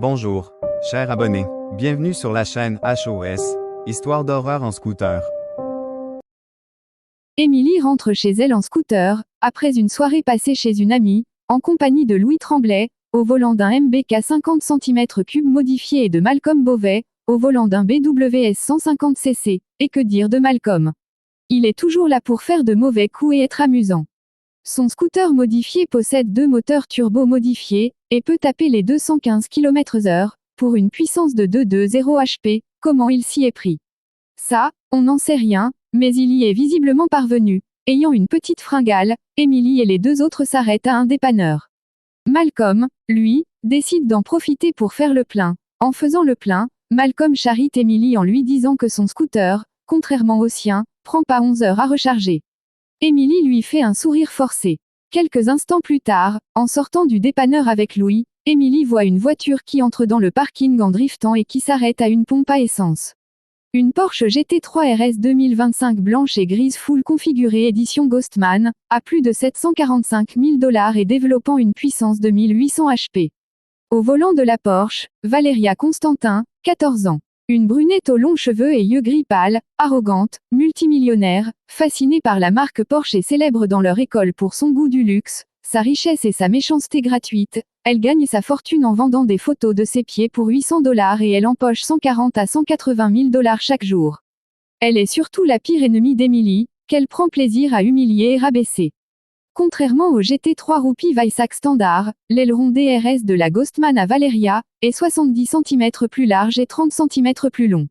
Bonjour, chers abonnés. Bienvenue sur la chaîne HOS, Histoire d'horreur en scooter. Émilie rentre chez elle en scooter, après une soirée passée chez une amie, en compagnie de Louis Tremblay, au volant d'un MBK 50 cm3 modifié et de Malcolm Beauvais, au volant d'un BWS 150cc, et que dire de Malcolm? Il est toujours là pour faire de mauvais coups et être amusant. Son scooter modifié possède deux moteurs turbo modifiés, et peut taper les 215 km/h, pour une puissance de 220 HP, comment il s'y est pris? Ça, on n'en sait rien, mais il y est visiblement parvenu. Ayant une petite fringale, Émilie et les deux autres s'arrêtent à un dépanneur. Malcolm, lui, décide d'en profiter pour faire le plein. En faisant le plein, Malcolm charrie Émilie en lui disant que son scooter, contrairement au sien, prend pas 11 heures à recharger. Émilie lui fait un sourire forcé. Quelques instants plus tard, en sortant du dépanneur avec Louis, Émilie voit une voiture qui entre dans le parking en driftant et qui s'arrête à une pompe à essence. Une Porsche GT3 RS 2025 blanche et grise full configurée édition Ghostman, à plus de 745 000 $ et développant une puissance de 1800 HP. Au volant de la Porsche, Valéria Constantin, 14 ans. Une brunette aux longs cheveux et yeux gris pâle, arrogante, multimillionnaire, fascinée par la marque Porsche et célèbre dans leur école pour son goût du luxe, sa richesse et sa méchanceté gratuite. Elle gagne sa fortune en vendant des photos de ses pieds pour 800 $ et elle empoche 140 à 180 000 $ chaque jour. Elle est surtout la pire ennemie d'Émilie, qu'elle prend plaisir à humilier et rabaisser. Contrairement au GT3 Roupi Weissach Standard, l'aileron DRS de la Ghostman à Valéria est 70 cm plus large et 30 cm plus long.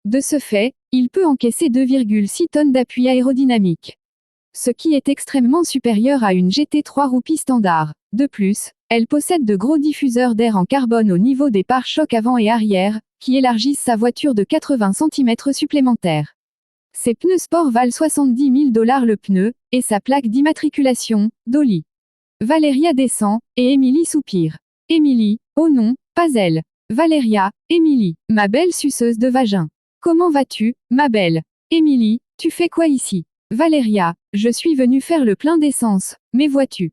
De ce fait, il peut encaisser 2,6 tonnes d'appui aérodynamique. Ce qui est extrêmement supérieur à une GT3 Roupi Standard. De plus, elle possède de gros diffuseurs d'air en carbone au niveau des pare-chocs avant et arrière, qui élargissent sa voiture de 80 cm supplémentaires. Ses pneus sport valent 70 000 $ le pneu, et sa plaque d'immatriculation, Dolly. Valéria descend, et Émilie soupire. Émilie, oh non, pas elle. Valéria, Émilie, ma belle suceuse de vagin. Comment vas-tu, ma belle? Émilie, tu fais quoi ici? Valéria, je suis venue faire le plein d'essence, mais vois-tu?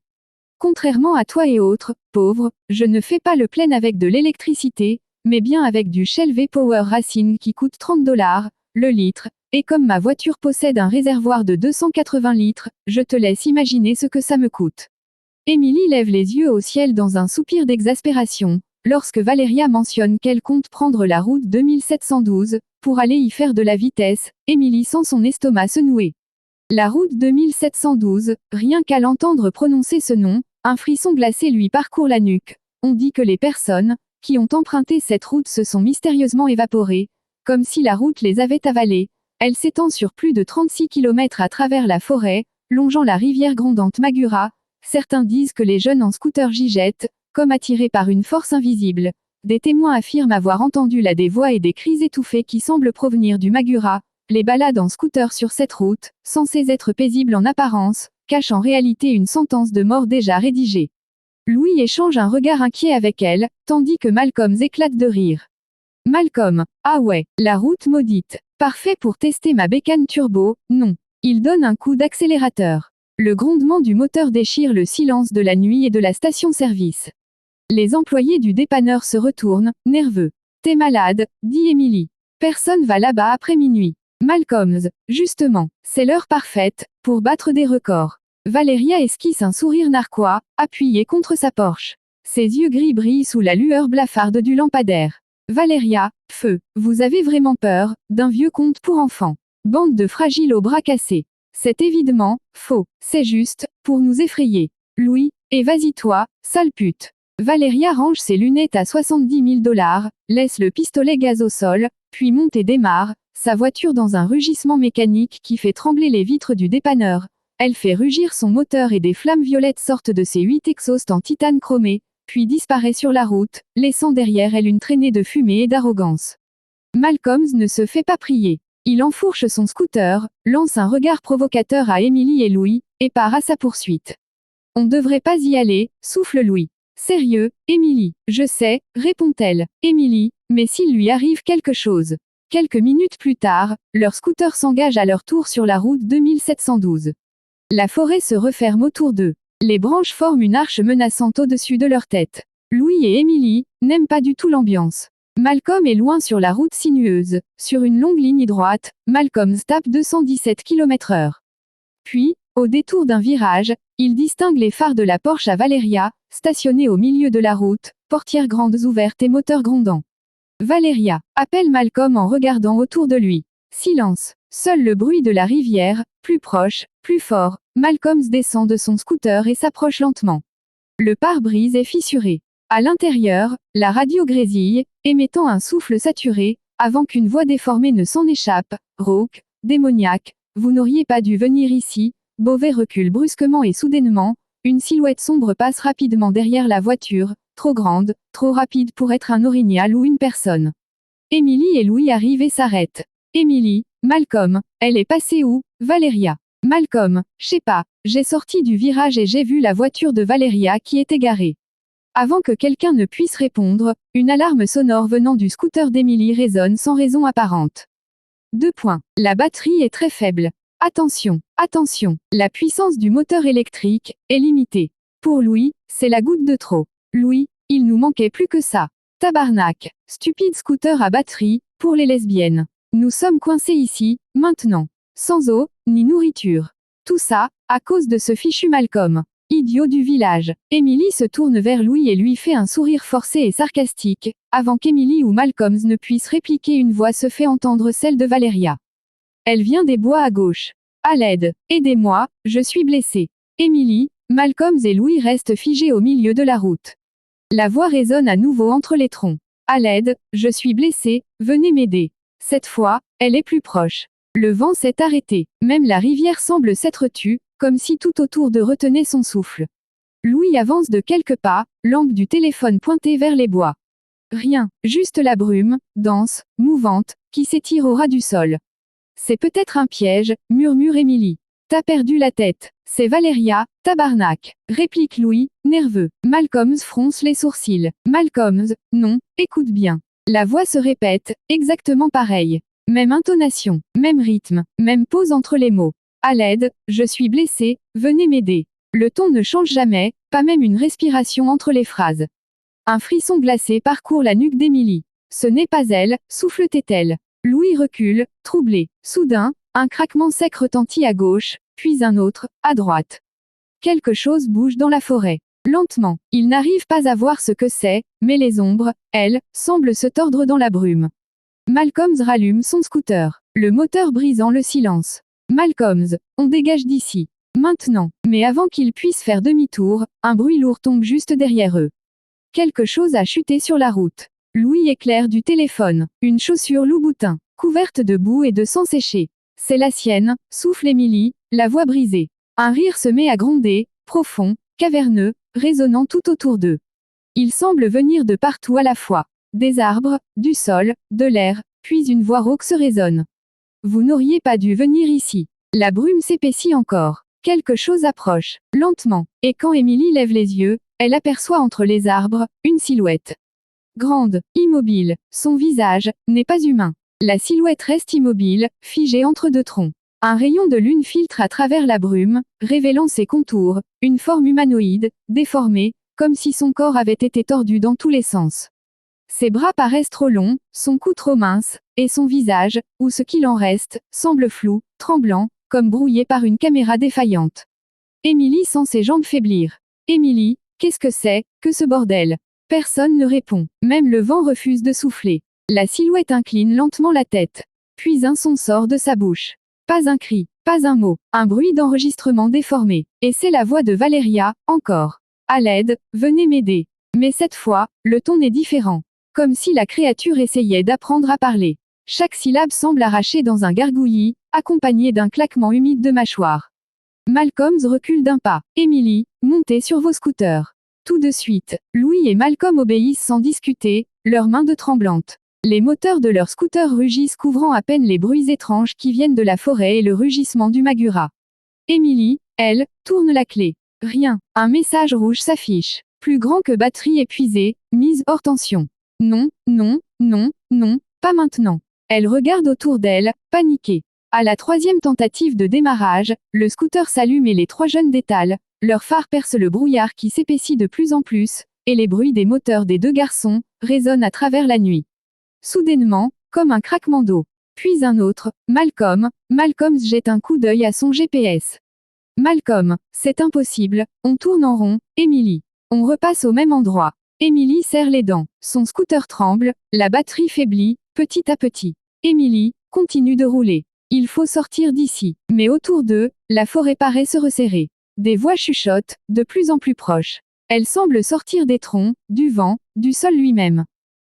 Contrairement à toi et autres, pauvres, je ne fais pas le plein avec de l'électricité, mais bien avec du Shell V-Power Racing qui coûte 30 $ le litre, et comme ma voiture possède un réservoir de 280 litres, je te laisse imaginer ce que ça me coûte. Émilie lève les yeux au ciel dans un soupir d'exaspération, lorsque Valéria mentionne qu'elle compte prendre la route 2712, pour aller y faire de la vitesse. Émilie sent son estomac se nouer. La route 2712, rien qu'à l'entendre prononcer ce nom, un frisson glacé lui parcourt la nuque. On dit que les personnes qui ont emprunté cette route se sont mystérieusement évaporées, comme si la route les avait avalées. Elle s'étend sur plus de 36 km à travers la forêt, longeant la rivière grondante Magura. Certains disent que les jeunes en scooter j'y jettent, comme attirés par une force invisible. Des témoins affirment avoir entendu là des voix et des cris étouffés qui semblent provenir du Magura. Les balades en scooter sur cette route, censées être paisibles en apparence, cachent en réalité une sentence de mort déjà rédigée. Louis échange un regard inquiet avec elle, tandis que Malcolm éclate de rire. Malcolm, ah ouais, la route maudite. Parfait pour tester ma bécane turbo, non. Il donne un coup d'accélérateur. Le grondement du moteur déchire le silence de la nuit et de la station-service. Les employés du dépanneur se retournent, nerveux. T'es malade, dit Émilie. Personne va là-bas après minuit. Malcolm, justement, c'est l'heure parfaite pour battre des records. Valéria esquisse un sourire narquois, appuyé contre sa Porsche. Ses yeux gris brillent sous la lueur blafarde du lampadaire. Valéria, feu, vous avez vraiment peur d'un vieux conte pour enfants. Bande de fragiles aux bras cassés. C'est évidemment faux, c'est juste pour nous effrayer. Louis, et vas-y toi, sale pute. Valéria range ses lunettes à 70 000 $, laisse le pistolet gaz au sol, puis monte et démarre sa voiture dans un rugissement mécanique qui fait trembler les vitres du dépanneur. Elle fait rugir son moteur et des flammes violettes sortent de ses 8 exhausts en titane chromé, puis disparaît sur la route, laissant derrière elle une traînée de fumée et d'arrogance. Malcolm ne se fait pas prier. Il enfourche son scooter, lance un regard provocateur à Émilie et Louis, et part à sa poursuite. On devrait pas y aller, souffle Louis. Sérieux, Émilie? Je sais, répond-elle. Émilie, mais s'il lui arrive quelque chose? Quelques minutes plus tard, leurs scooters s'engagent à leur tour sur la route 2712. La forêt se referme autour d'eux. Les branches forment une arche menaçante au-dessus de leur tête. Louis et Émilie n'aiment pas du tout l'ambiance. Malcolm est loin sur la route sinueuse. Sur une longue ligne droite, Malcolm tape 217 km/h. Puis, au détour d'un virage, il distingue les phares de la Porsche à Valeria, stationnée au milieu de la route, portières grandes ouvertes et moteur grondant. Valeria, appelle Malcolm en regardant autour de lui. Silence. Seul le bruit de la rivière, plus proche, plus fort. Malcolm descend de son scooter et s'approche lentement. Le pare-brise est fissuré. À l'intérieur, la radio grésille, émettant un souffle saturé, avant qu'une voix déformée ne s'en échappe. Rauque, démoniaque, vous n'auriez pas dû venir ici. Beauvais recule brusquement et soudainement. Une silhouette sombre passe rapidement derrière la voiture, trop grande, trop rapide pour être un orignal ou une personne. Émilie et Louis arrivent et s'arrêtent. Émilie, Malcolm, elle est passée où? Valeria. Malcolm, je sais pas, j'ai sorti du virage et j'ai vu la voiture de Valeria qui était garée. Avant que quelqu'un ne puisse répondre, une alarme sonore venant du scooter d'Émilie résonne sans raison apparente. 2 points. La batterie est très faible. Attention, attention, la puissance du moteur électrique est limitée. Pour Louis, c'est la goutte de trop. Louis, il nous manquait plus que ça. Tabarnak, stupide scooter à batterie, pour les lesbiennes. Nous sommes coincés ici, maintenant. Sans eau, ni nourriture. Tout ça, à cause de ce fichu Malcolm. Idiot du village. Émilie se tourne vers Louis et lui fait un sourire forcé et sarcastique, avant qu'Émilie ou Malcolm ne puissent répliquer, une voix se fait entendre, celle de Valeria. Elle vient des bois à gauche. À l'aide, aidez-moi, je suis blessée. Émilie, Malcolm et Louis restent figés au milieu de la route. La voix résonne à nouveau entre les troncs. À l'aide, je suis blessée, venez m'aider. Cette fois, elle est plus proche. Le vent s'est arrêté, même la rivière semble s'être tue, comme si tout autour de retenait son souffle. Louis avance de quelques pas, lampe du téléphone pointée vers les bois. Rien, juste la brume, dense, mouvante, qui s'étire au ras du sol. C'est peut-être un piège, murmure Émilie. T'as perdu la tête. C'est Valeria, tabarnak, réplique Louis, nerveux. Malcolm fronce les sourcils. Malcolm, non, écoute bien. La voix se répète, exactement pareil. Même intonation, même rythme, même pause entre les mots. À l'aide, je suis blessé, venez m'aider. Le ton ne change jamais, pas même une respiration entre les phrases. Un frisson glacé parcourt la nuque d'Émilie. Ce n'est pas elle, souffletait-elle. Louis recule, troublé. Soudain, un craquement sec retentit à gauche, puis un autre, à droite. Quelque chose bouge dans la forêt. Lentement, il n'arrive pas à voir ce que c'est, mais les ombres, elles, semblent se tordre dans la brume. Malcolm rallume son scooter, le moteur brisant le silence. Malcolm, on dégage d'ici. Maintenant, mais avant qu'ils puissent faire demi-tour, un bruit lourd tombe juste derrière eux. Quelque chose a chuté sur la route. Louis éclaire du téléphone, une chaussure Louboutin, couverte de boue et de sang séché. C'est la sienne, souffle Émilie, la voix brisée. Un rire se met à gronder, profond, caverneux, résonnant tout autour d'eux. Il semble venir de partout à la fois. Des arbres, du sol, de l'air, puis une voix rauque se résonne. Vous n'auriez pas dû venir ici. La brume s'épaissit encore. Quelque chose approche, lentement, et quand Émilie lève les yeux, elle aperçoit entre les arbres, une silhouette. Grande, immobile, son visage, n'est pas humain. La silhouette reste immobile, figée entre 2 troncs. Un rayon de lune filtre à travers la brume, révélant ses contours, une forme humanoïde, déformée, comme si son corps avait été tordu dans tous les sens. Ses bras paraissent trop longs, son cou trop mince, et son visage, ou ce qu'il en reste, semble flou, tremblant, comme brouillé par une caméra défaillante. Émilie sent ses jambes faiblir. Émilie, qu'est-ce que c'est, que ce bordel? Personne ne répond, même le vent refuse de souffler. La silhouette incline lentement la tête. Puis un son sort de sa bouche. Pas un cri, pas un mot, un bruit d'enregistrement déformé. Et c'est la voix de Valeria, encore. À l'aide, venez m'aider. Mais cette fois, le ton est différent. Comme si la créature essayait d'apprendre à parler. Chaque syllabe semble arrachée dans un gargouillis, accompagné d'un claquement humide de mâchoire. Malcolm recule d'un pas. Émilie, montez sur vos scooters. Tout de suite, Louis et Malcolm obéissent sans discuter, leurs mains de tremblantes. Les moteurs de leurs scooters rugissent, couvrant à peine les bruits étranges qui viennent de la forêt et le rugissement du Magura. Émilie, elle, tourne la clé. Rien, un message rouge s'affiche. Plus grand que batterie épuisée, mise hors tension. Non, non, non, non, pas maintenant. Elle regarde autour d'elle, paniquée. À la 3e tentative de démarrage, le scooter s'allume et les 3 jeunes détalent. Leurs phares percent le brouillard qui s'épaissit de plus en plus, et les bruits des moteurs des deux garçons résonnent à travers la nuit. Soudainement, comme un craquement d'eau. Puis un autre, Malcolm jette un coup d'œil à son GPS. Malcolm, c'est impossible, on tourne en rond, Emily. On repasse au même endroit. Emily serre les dents. Son scooter tremble, la batterie faiblit, petit à petit. Emily continue de rouler. Il faut sortir d'ici. Mais autour d'eux, la forêt paraît se resserrer. Des voix chuchotent, de plus en plus proches. Elles semblent sortir des troncs, du vent, du sol lui-même.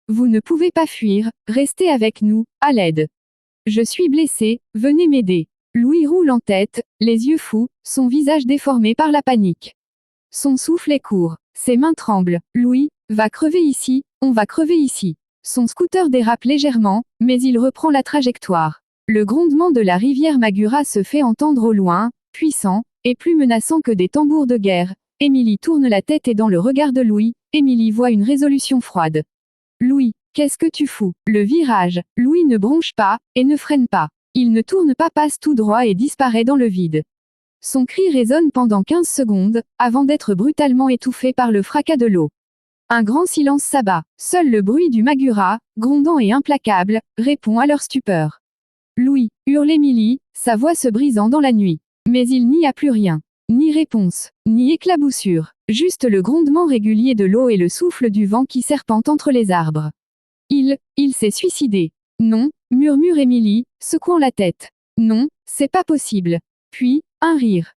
Vous ne pouvez pas fuir, restez avec nous, à l'aide. Je suis blessé, venez m'aider. Louis roule en tête, les yeux fous, son visage déformé par la panique. Son souffle est court, ses mains tremblent. Louis, va crever ici, on va crever ici. Son scooter dérape légèrement, mais il reprend la trajectoire. Le grondement de la rivière Magura se fait entendre au loin, puissant, et plus menaçant que des tambours de guerre. Emily tourne la tête et dans le regard de Louis, Emily voit une résolution froide. Louis, qu'est-ce que tu fous? Le virage. Louis ne bronche pas, et ne freine pas. Il ne tourne pas, passe tout droit et disparaît dans le vide. Son cri résonne pendant 15 secondes, avant d'être brutalement étouffé par le fracas de l'eau. Un grand silence s'abat. Seul le bruit du Magura, grondant et implacable, répond à leur stupeur. Louis, hurle Emily, sa voix se brisant dans la nuit. Mais il n'y a plus rien. Ni réponse, ni éclaboussure, juste le grondement régulier de l'eau et le souffle du vent qui serpente entre les arbres. Il s'est suicidé. Non, murmure Emily, secouant la tête. Non, c'est pas possible. Puis, un rire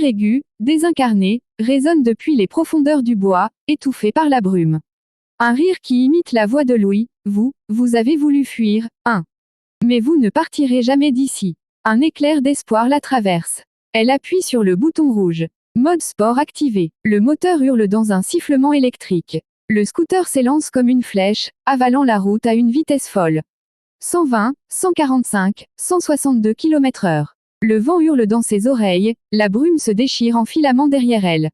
aigu, désincarné, résonne depuis les profondeurs du bois, étouffé par la brume. Un rire qui imite la voix de Louis. Vous avez voulu fuir, hein. Mais vous ne partirez jamais d'ici. Un éclair d'espoir la traverse. Elle appuie sur le bouton rouge. Mode sport activé. Le moteur hurle dans un sifflement électrique. Le scooter s'élance comme une flèche, avalant la route à une vitesse folle. 120, 145, 162 km/h. Le vent hurle dans ses oreilles, la brume se déchire en filaments derrière elle.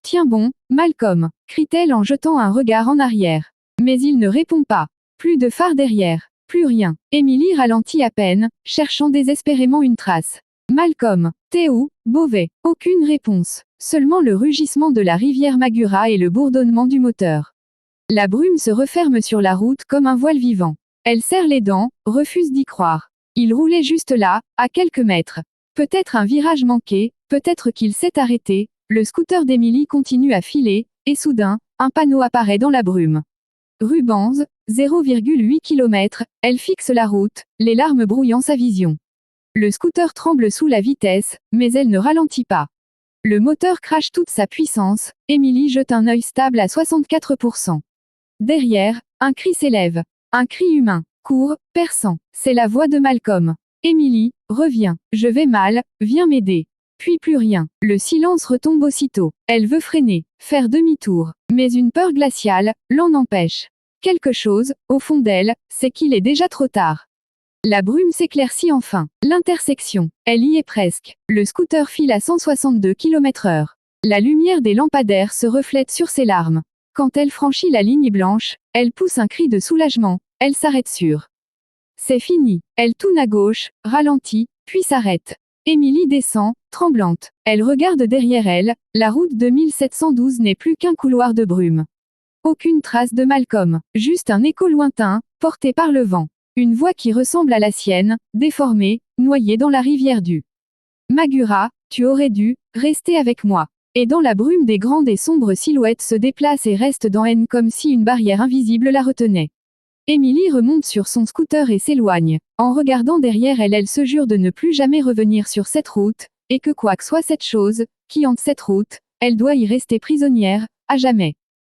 Tiens bon, Malcolm, crie-t-elle en jetant un regard en arrière. Mais il ne répond pas. Plus de phare derrière, plus rien. Emily ralentit à peine, cherchant désespérément une trace. Malcolm, t'es où, Beauvais? Aucune réponse. Seulement le rugissement de la rivière Magura et le bourdonnement du moteur. La brume se referme sur la route comme un voile vivant. Elle serre les dents, refuse d'y croire. Il roulait juste là, à quelques mètres. Peut-être un virage manqué, peut-être qu'il s'est arrêté. Le scooter d'Emily continue à filer, et soudain, un panneau apparaît dans la brume. Rubans, 0,8 km, elle fixe la route, les larmes brouillant sa vision. Le scooter tremble sous la vitesse, mais elle ne ralentit pas. Le moteur crache toute sa puissance, Emily jette un œil stable à 64%. Derrière, un cri s'élève. Un cri humain, court, perçant. C'est la voix de Malcolm. Emily, reviens, je vais mal, viens m'aider. Puis plus rien. Le silence retombe aussitôt. Elle veut freiner, faire demi-tour. Mais une peur glaciale l'en empêche. Quelque chose, au fond d'elle, c'est qu'il est déjà trop tard. La brume s'éclaircit enfin. L'intersection. Elle y est presque. Le scooter file à 162 km/h. La lumière des lampadaires se reflète sur ses larmes. Quand elle franchit la ligne blanche, elle pousse un cri de soulagement. Elle s'arrête sur. C'est fini. Elle tourne à gauche, ralentit, puis s'arrête. Emily descend, tremblante. Elle regarde derrière elle. La route de 1712 n'est plus qu'un couloir de brume. Aucune trace de Malcolm. Juste un écho lointain, porté par le vent. Une voix qui ressemble à la sienne, déformée, noyée dans la rivière du Magura, tu aurais dû rester avec moi. Et dans la brume des grandes et sombres silhouettes se déplacent et restent dans N comme si une barrière invisible la retenait. Emily remonte sur son scooter et s'éloigne. En regardant derrière elle, elle se jure de ne plus jamais revenir sur cette route, et que quoi que soit cette chose, qui hante cette route, elle doit y rester prisonnière, à jamais.